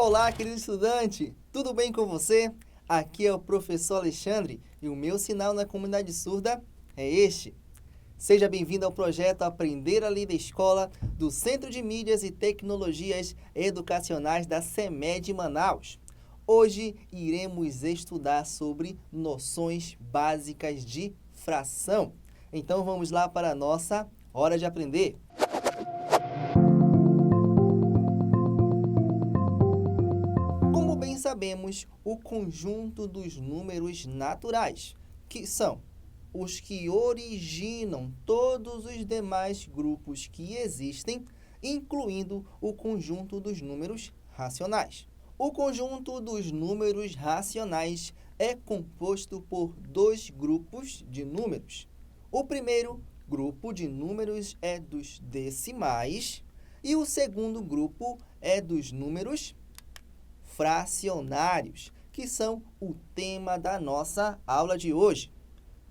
Olá, querido estudante! Tudo bem com você? Aqui é o professor Alexandre e o meu sinal na comunidade surda é este. Seja bem-vindo ao projeto Aprender a Ler da Escola do Centro de Mídias e Tecnologias Educacionais da CEMED Manaus. Hoje iremos estudar sobre noções básicas de fração. Então vamos lá para a nossa hora de aprender. Como bem sabemos, o conjunto dos números naturais, que são os que originam todos os demais grupos que existem, incluindo o conjunto dos números racionais. O conjunto dos números racionais é composto por dois grupos de números. O primeiro grupo de números é dos decimais e o segundo grupo é dos números fracionários, que são o tema da nossa aula de hoje.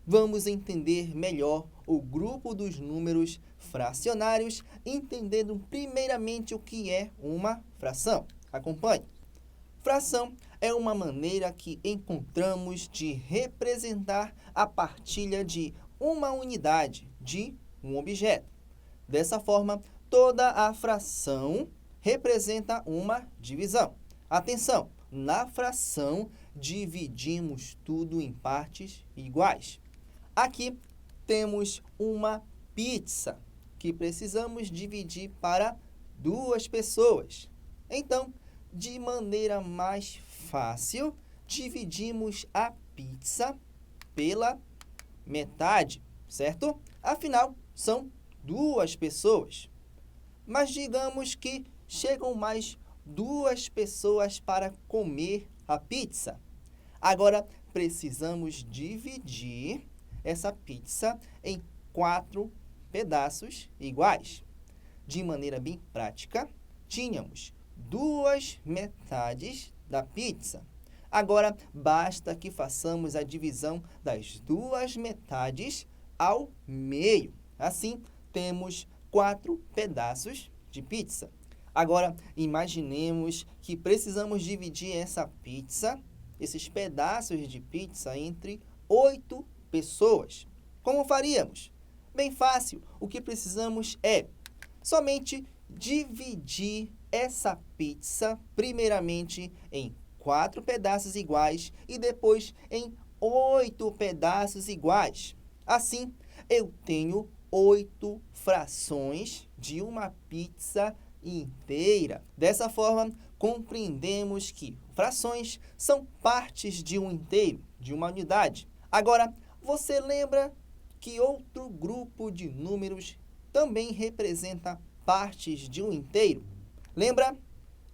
Vamos entender melhor o grupo dos números fracionários, entendendo primeiramente o que é uma fração. Acompanhe. Fração é uma maneira que encontramos de representar a partilha de uma unidade de um objeto. Dessa forma, toda a fração representa uma divisão. Atenção, na fração dividimos tudo em partes iguais. Aqui temos uma pizza que precisamos dividir para 2 pessoas. Então, de maneira mais fácil, dividimos a pizza pela metade, certo? Afinal, são 2 pessoas. Mas digamos que chegam mais 2 pessoas para comer a pizza. Agora, precisamos dividir essa pizza em 4 pedaços iguais. De maneira bem prática, tínhamos 2 metades da pizza. Agora, basta que façamos a divisão das 2 metades ao meio. Assim, temos 4 pedaços de pizza. Agora, imaginemos que precisamos dividir essa pizza, esses pedaços de pizza, entre 8 pessoas. Como faríamos? Bem fácil. O que precisamos é somente dividir essa pizza, primeiramente, em 4 pedaços iguais e depois em 8 pedaços iguais. Assim, eu tenho 8 frações de uma pizza inteira. Dessa forma, compreendemos que frações são partes de um inteiro, de uma unidade. Agora, você lembra que outro grupo de números também representa partes de um inteiro? Lembra?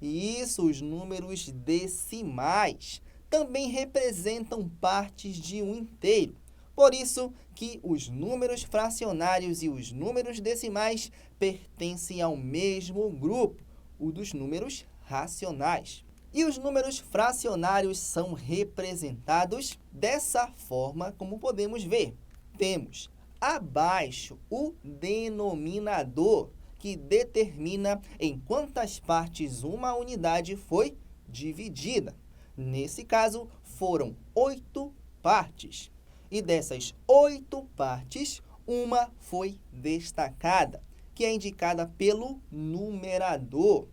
Isso, os números decimais também representam partes de um inteiro. Por isso que os números fracionários e os números decimais pertencem ao mesmo grupo, o dos números racionais. E os números fracionários são representados dessa forma, como podemos ver. Temos abaixo o denominador, que determina em quantas partes uma unidade foi dividida. Nesse caso, foram 8 partes. E dessas 8 partes, uma foi destacada, que é indicada pelo numerador.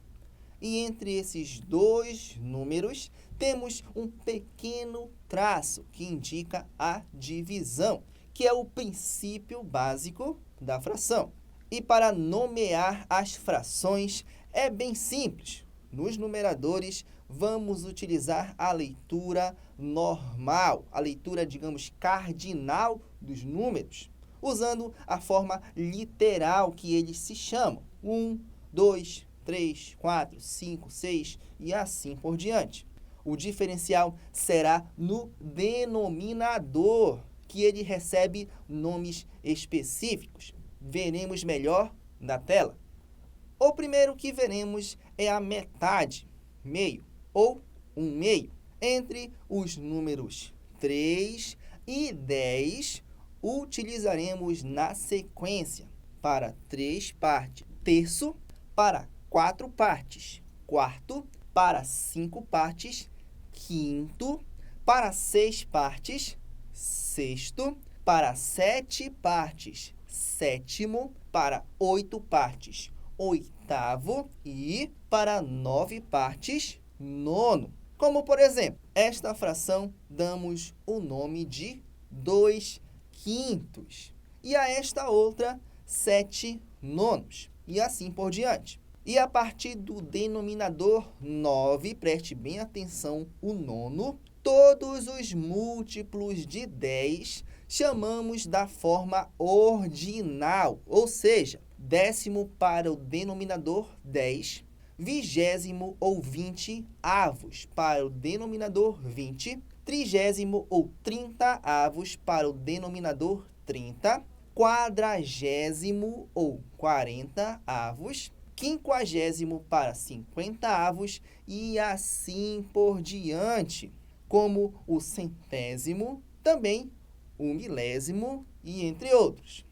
E entre esses 2 números, temos um pequeno traço que indica a divisão, que é o princípio básico da fração. E para nomear as frações é bem simples. Nos numeradores, vamos utilizar a leitura normal, a leitura, digamos, cardinal dos números, usando a forma literal que eles se chamam. 1, 2, 3, 4, 5, 6 e assim por diante. O diferencial será no denominador, que ele recebe nomes específicos. Veremos melhor na tela. O primeiro que veremos é a metade, meio, ou 1/2. Entre os números 3 e 10, utilizaremos na sequência para 3 partes, terço, para 4 partes, quarto, para 5 partes, quinto, para 6 partes, sexto, para 7 partes, sétimo, para 8 partes, oitavo e para 9 partes, nono. Como, por exemplo, esta fração damos o nome de 2 quintos e a esta outra 7 nonos e assim por diante. E a partir do denominador 9, preste bem atenção, o nono, todos os múltiplos de 10 chamamos da forma ordinal, ou seja, décimo para o denominador 10, vigésimo ou 20 avos para o denominador 20, trigésimo ou 30 avos para o denominador 30, quadragésimo ou 40 avos, quinquagésimo para 50 avos e assim por diante, como o centésimo, também o milésimo e entre outros.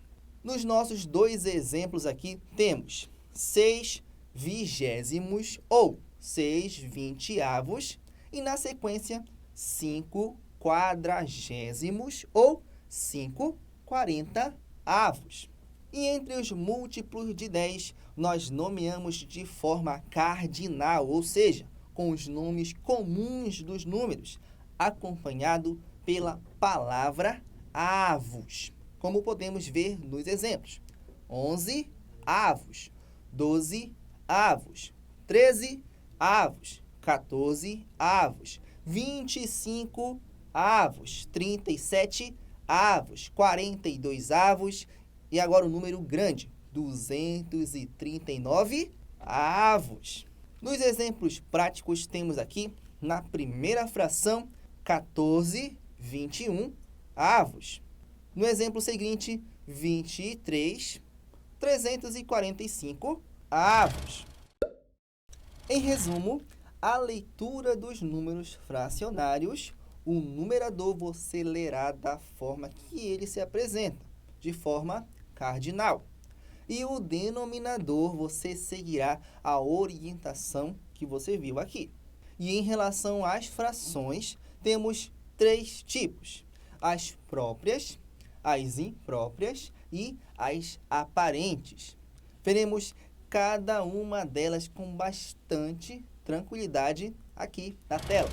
Nos nossos 2 exemplos aqui, temos 6 vigésimos ou 6 vinteavos e, na sequência, 5 quadragésimos ou 5 40 avos. E entre os múltiplos de 10, nós nomeamos de forma cardinal, ou seja, com os nomes comuns dos números, acompanhado pela palavra avos, como podemos ver nos exemplos. 11 avos, 12 avos, 13 avos, 14 avos, 25 avos, 37 avos, 42 avos e agora o número grande, 239 avos. Nos exemplos práticos temos aqui, na primeira fração, 14, 21 avos. No exemplo seguinte, 23, 345 avos. Em resumo, a leitura dos números fracionários, o numerador você lerá da forma que ele se apresenta, de forma cardinal. E o denominador você seguirá a orientação que você viu aqui. E em relação às frações, temos 3 tipos: as próprias, as impróprias e as aparentes. Veremos cada uma delas com bastante tranquilidade aqui na tela.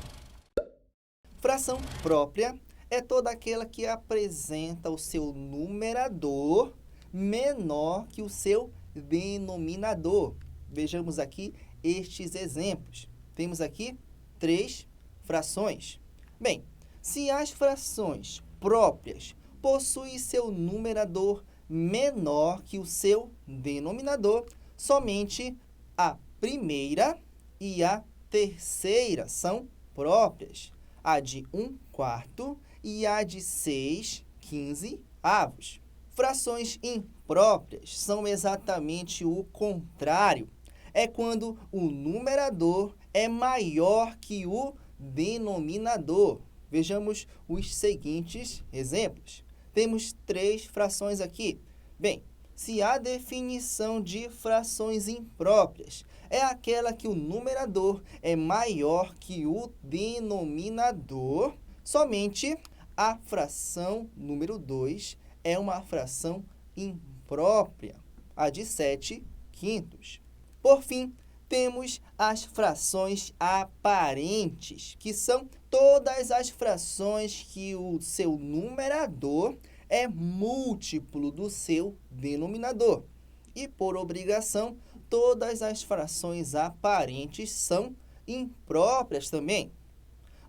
Fração própria é toda aquela que apresenta o seu numerador menor que o seu denominador. Vejamos aqui estes exemplos. Temos aqui 3 frações. Bem, se as frações próprias possuem seu numerador menor que o seu denominador, somente a primeira e a terceira são próprias, a de 1/4 e a de 6/15 avos. Frações impróprias são exatamente o contrário. É quando o numerador é maior que o denominador. Vejamos os seguintes exemplos. Temos 3 frações aqui. Bem, se a definição de frações impróprias é aquela que o numerador é maior que o denominador, somente a fração número 2 é uma fração imprópria, a de 7/5. Por fim, temos as frações aparentes, que são todas as frações que o seu numerador é múltiplo do seu denominador. E, por obrigação, todas as frações aparentes são impróprias também.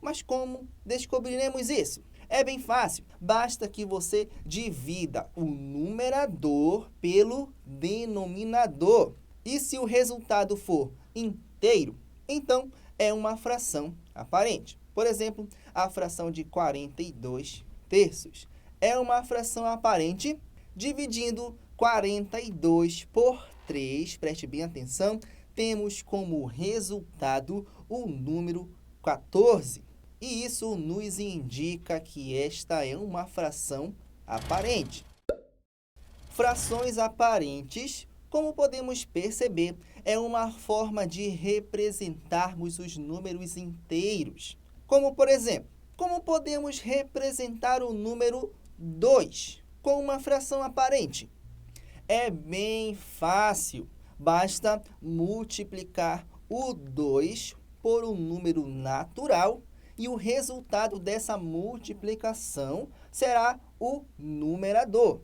Mas como descobriremos isso? É bem fácil, basta que você divida o numerador pelo denominador. E se o resultado for inteiro, então é uma fração aparente. Por exemplo, a fração de 42 terços é uma fração aparente. Dividindo 42 por 3, preste bem atenção, temos como resultado o número 14. E isso nos indica que esta é uma fração aparente. Frações aparentes Como podemos perceber, é uma forma de representarmos os números inteiros. Como, por exemplo, como podemos representar o número 2 com uma fração aparente? É bem fácil. Basta multiplicar o 2 por um número natural e o resultado dessa multiplicação será o numerador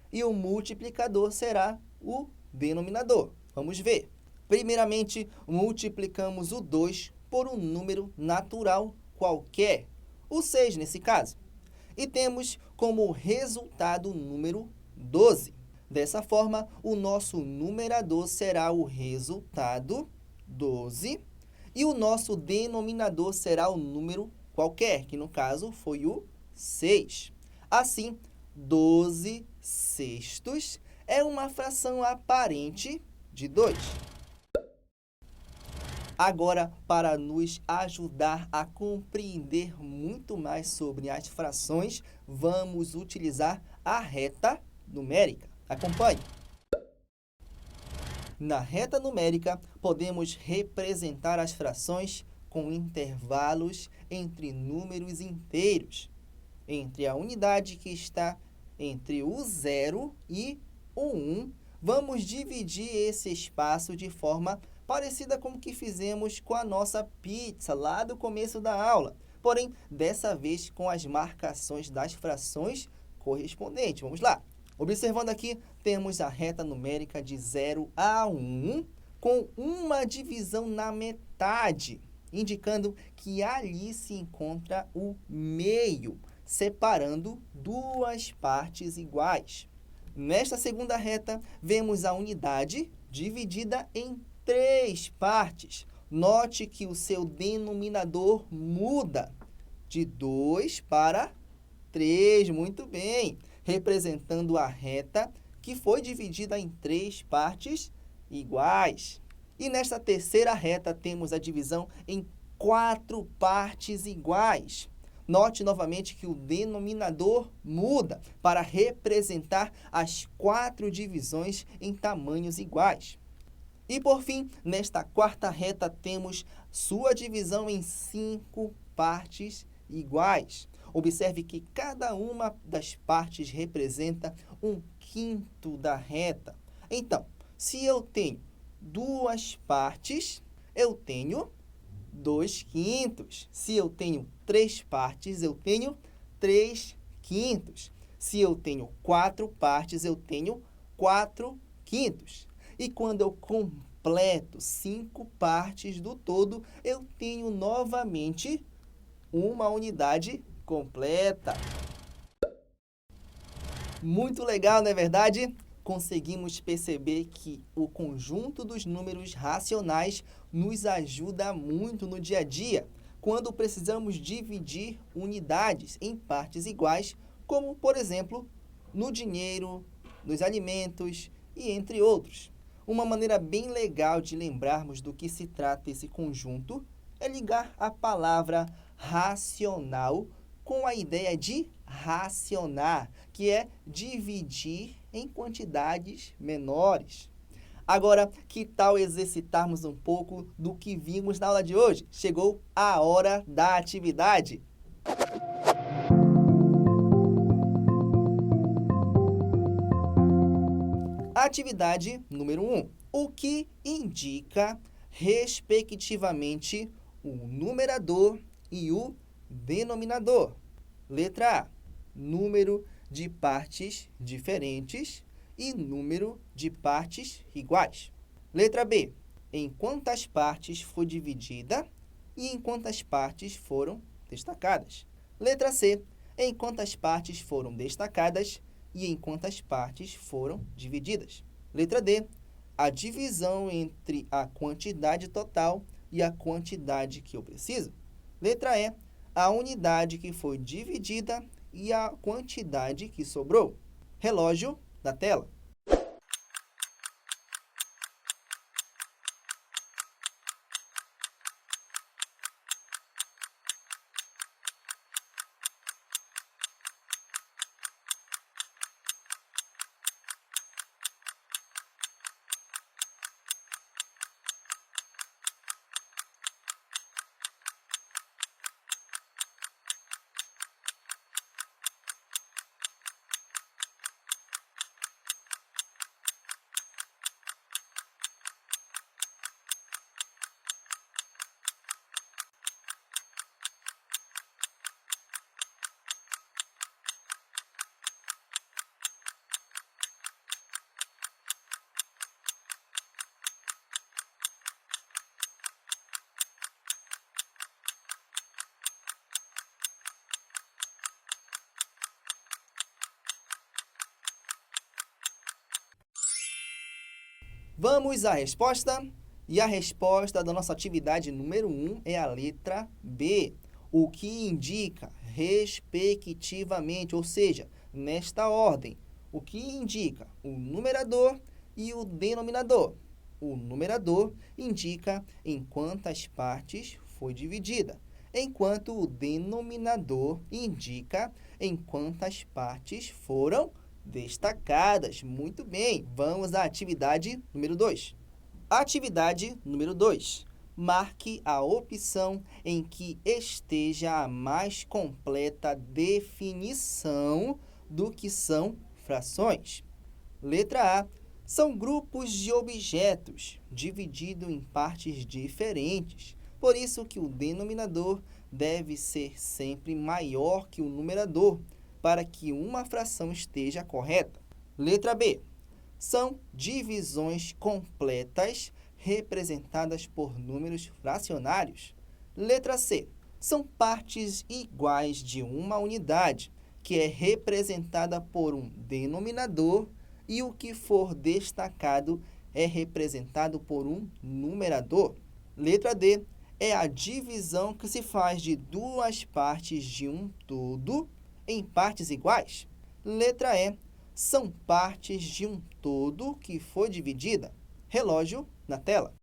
e o multiplicador será o denominador. Vamos ver. Primeiramente, multiplicamos o 2 por um número natural qualquer, o 6 nesse caso, e temos como resultado o número 12. Dessa forma, o nosso numerador será o resultado 12 e o nosso denominador será o número qualquer, que no caso foi o 6. Assim, 12 sextos é uma fração aparente de 2. Agora, para nos ajudar a compreender muito mais sobre as frações, vamos utilizar a reta numérica. Acompanhe. Na reta numérica, podemos representar as frações com intervalos entre números inteiros, entre a unidade que está entre o 0 e o 1. Vamos dividir esse espaço de forma parecida com o que fizemos com a nossa pizza lá do começo da aula. Porém, dessa vez com as marcações das frações correspondentes. Vamos lá. Observando aqui, temos a reta numérica de 0 a 1, com uma divisão na metade, indicando que ali se encontra o meio, separando duas partes iguais. Nesta segunda reta, vemos a unidade dividida em 3 partes. Note que o seu denominador muda de 2 para 3, muito bem, representando a reta que foi dividida em 3 partes iguais. E nesta terceira reta temos a divisão em 4 partes iguais. Note novamente que o denominador muda para representar as 4 divisões em tamanhos iguais. E por fim, nesta quarta reta temos sua divisão em 5 partes iguais. Observe que cada uma das partes representa 1/5 da reta. Então, se eu tenho 2 partes, eu tenho 2/5. Se eu tenho 3 partes, eu tenho 3/5. Se eu tenho 4 partes, eu tenho 4/5. E quando eu completo 5 partes do todo, eu tenho novamente uma unidade completa. Muito legal, não é verdade? Conseguimos perceber que o conjunto dos números racionais nos ajuda muito no dia a dia, quando precisamos dividir unidades em partes iguais, como, por exemplo, no dinheiro, nos alimentos e entre outros. Uma maneira bem legal de lembrarmos do que se trata esse conjunto é ligar a palavra racional com a ideia de racionar, que é dividir em quantidades menores. Agora, que tal exercitarmos um pouco do que vimos na aula de hoje? Chegou a hora da atividade. Atividade número 1. O que indica, respectivamente, o numerador e o denominador? Letra A, número de partes diferentes e número de partes iguais. Letra B, em quantas partes foi dividida e em quantas partes foram destacadas. Letra C, em quantas partes foram destacadas e em quantas partes foram divididas. Letra D, a divisão entre a quantidade total e a quantidade que eu preciso. Letra E, a unidade que foi dividida e a quantidade que sobrou. Relógio na tela. Vamos à resposta? E a resposta da nossa atividade número 1 é a letra B, o que indica respectivamente, ou seja, nesta ordem, o que indica o numerador e o denominador. O numerador indica em quantas partes foi dividida, enquanto o denominador indica em quantas partes foram destacadas. Muito bem, vamos à atividade número 2. Atividade número 2. Marque a opção em que esteja a mais completa definição do que são frações. Letra A. São grupos de objetos divididos em partes diferentes. Por isso que o denominador deve ser sempre maior que o numerador, para que uma fração esteja correta. Letra B. São divisões completas representadas por números fracionários. Letra C. São partes iguais de uma unidade, que é representada por um denominador, e o que for destacado é representado por um numerador. Letra D. É a divisão que se faz de duas partes de um todo em partes iguais. Letra E. São partes de um todo que foi dividida. Relógio na tela.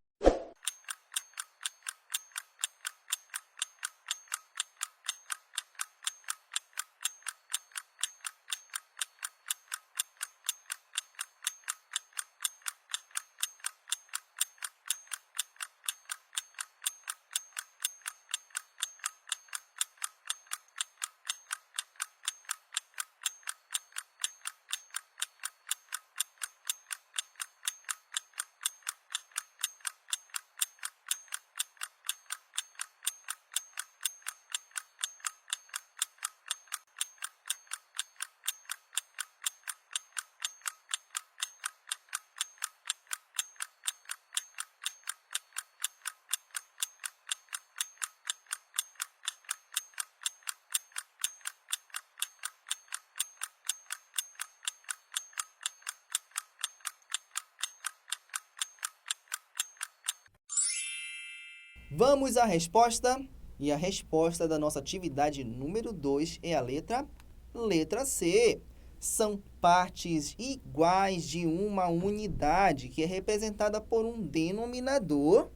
Vamos à resposta? E a resposta da nossa atividade número 2 é a letra C. São partes iguais de uma unidade, que é representada por um denominador,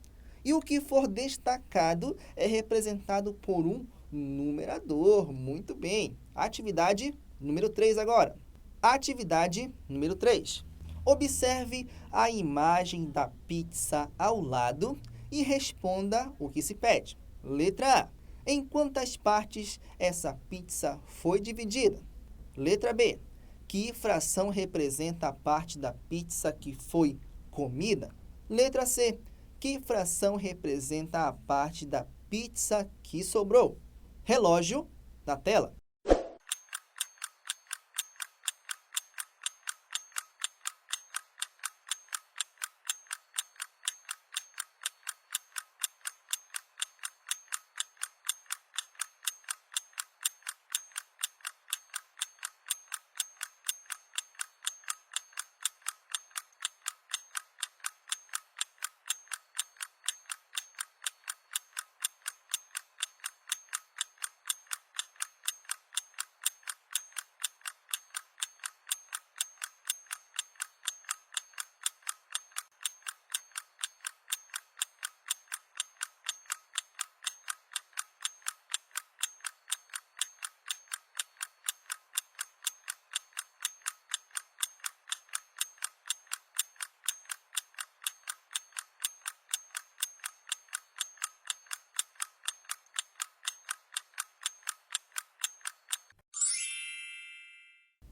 e o que for destacado é representado por um numerador. Muito bem. Atividade número 3 agora. Atividade número 3. Observe a imagem da pizza ao lado e responda o que se pede. Letra A. Em quantas partes essa pizza foi dividida? Letra B. Que fração representa a parte da pizza que foi comida? Letra C. Que fração representa a parte da pizza que sobrou? Relógio na tela.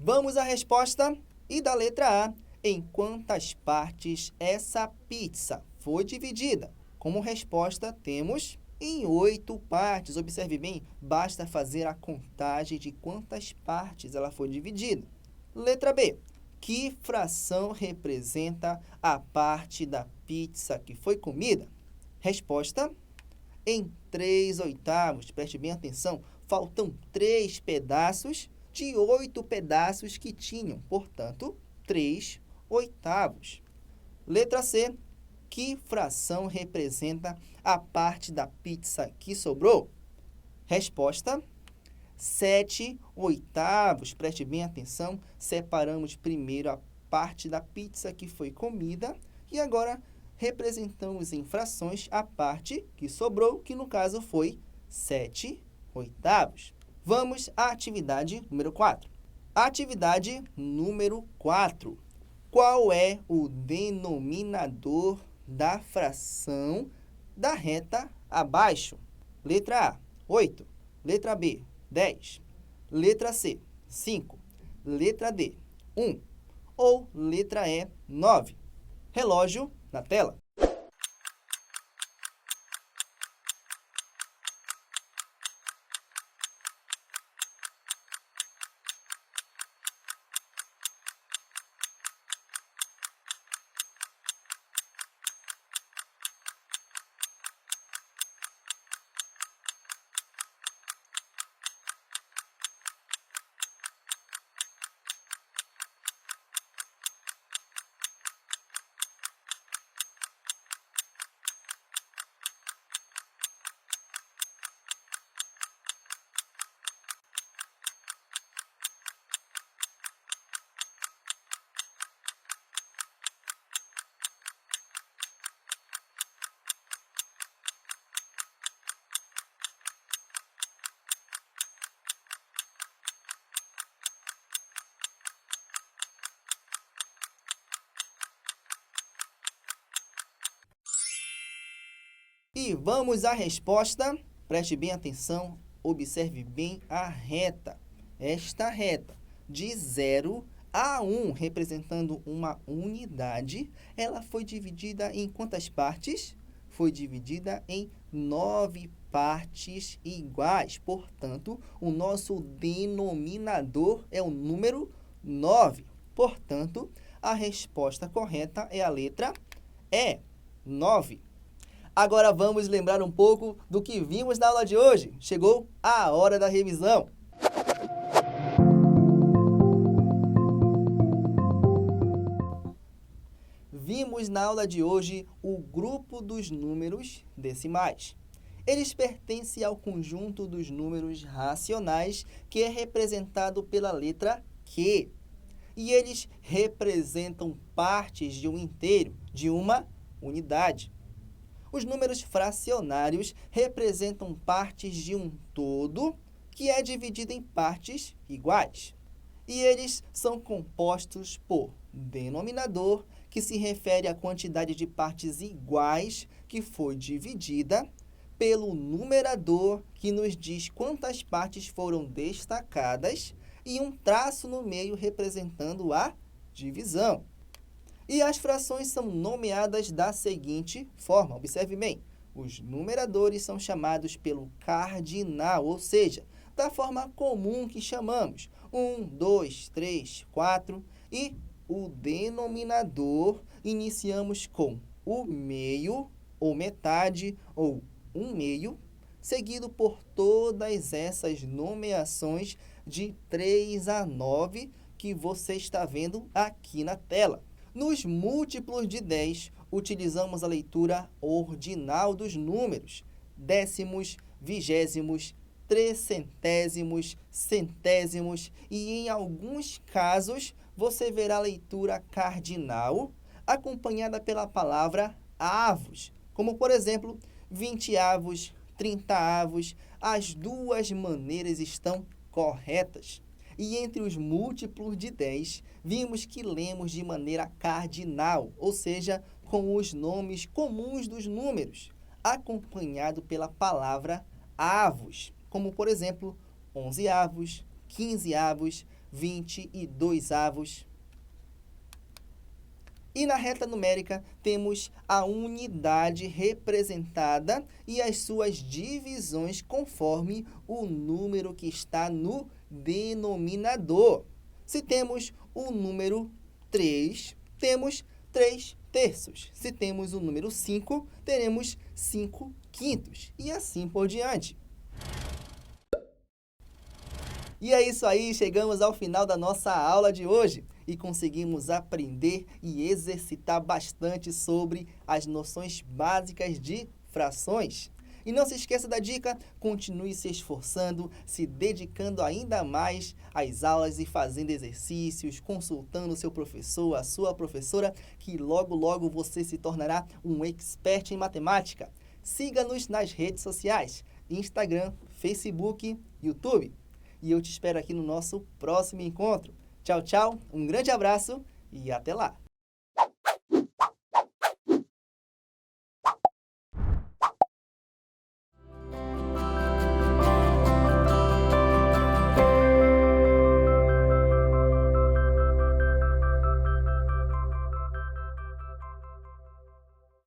Vamos à resposta? E da letra A, em quantas partes essa pizza foi dividida? Como resposta, temos em 8 partes. Observe bem, basta fazer a contagem de quantas partes ela foi dividida. Letra B. Que fração representa a parte da pizza que foi comida? Resposta: em 3/8. Preste bem atenção, faltam 3 pedaços de 8 pedaços que tinham, portanto, 3/8. Letra C. Que fração representa a parte da pizza que sobrou? Resposta: 7/8. Preste bem atenção. Separamos primeiro a parte da pizza que foi comida e agora representamos em frações a parte que sobrou, que no caso foi 7/8. Vamos à atividade número 4. Atividade número 4. Qual é o denominador da fração da reta abaixo? Letra A, 8. Letra B, 10. Letra C, 5. Letra D, 1. Ou letra E, 9. Relógio na tela. E vamos à resposta. Preste bem atenção, observe bem a reta. Esta reta de 0 a 1, representando uma unidade, ela foi dividida em quantas partes? Foi dividida em 9 partes iguais. Portanto, o nosso denominador é o número 9. Portanto, a resposta correta é a letra E, 9. Agora vamos lembrar um pouco do que vimos na aula de hoje. Chegou a hora da revisão. Vimos na aula de hoje o grupo dos números decimais. Eles pertencem ao conjunto dos números racionais, que é representado pela letra Q. E eles representam partes de um inteiro, de uma unidade. Os números fracionários representam partes de um todo que é dividido em partes iguais. E eles são compostos por denominador, que se refere à quantidade de partes iguais que foi dividida, pelo numerador, que nos diz quantas partes foram destacadas, e um traço no meio representando a divisão. E as frações são nomeadas da seguinte forma. Observe bem, os numeradores são chamados pelo cardinal, ou seja, da forma comum que chamamos, 1, 2, 3, 4, e o denominador iniciamos com o meio, ou metade, ou 1/2, seguido por todas essas nomeações de 3 a 9 que você está vendo aqui na tela. Nos múltiplos de 10, utilizamos a leitura ordinal dos números, décimos, vigésimos, trecentésimos, centésimos e, em alguns casos, você verá a leitura cardinal acompanhada pela palavra avos, como, por exemplo, 20avos, 30avos. As duas maneiras estão corretas. E entre os múltiplos de 10, vimos que lemos de maneira cardinal, ou seja, com os nomes comuns dos números, acompanhado pela palavra avos, como, por exemplo, 11avos, 15avos, 22avos. E na reta numérica, temos a unidade representada e as suas divisões conforme o número que está no denominador. Se temos o número 3, temos 3/3. Se temos o número 5, teremos 5/5. E assim por diante. E é isso aí, chegamos ao final da nossa aula de hoje. e conseguimos aprender e exercitar bastante sobre as noções básicas de frações. E não se esqueça da dica, continue se esforçando, se dedicando ainda mais às aulas e fazendo exercícios, consultando o seu professor, a sua professora, que logo logo você se tornará um expert em matemática. Siga-nos nas redes sociais, Instagram, Facebook, YouTube. E eu te espero aqui no nosso próximo encontro. Tchau, tchau, um grande abraço e até lá!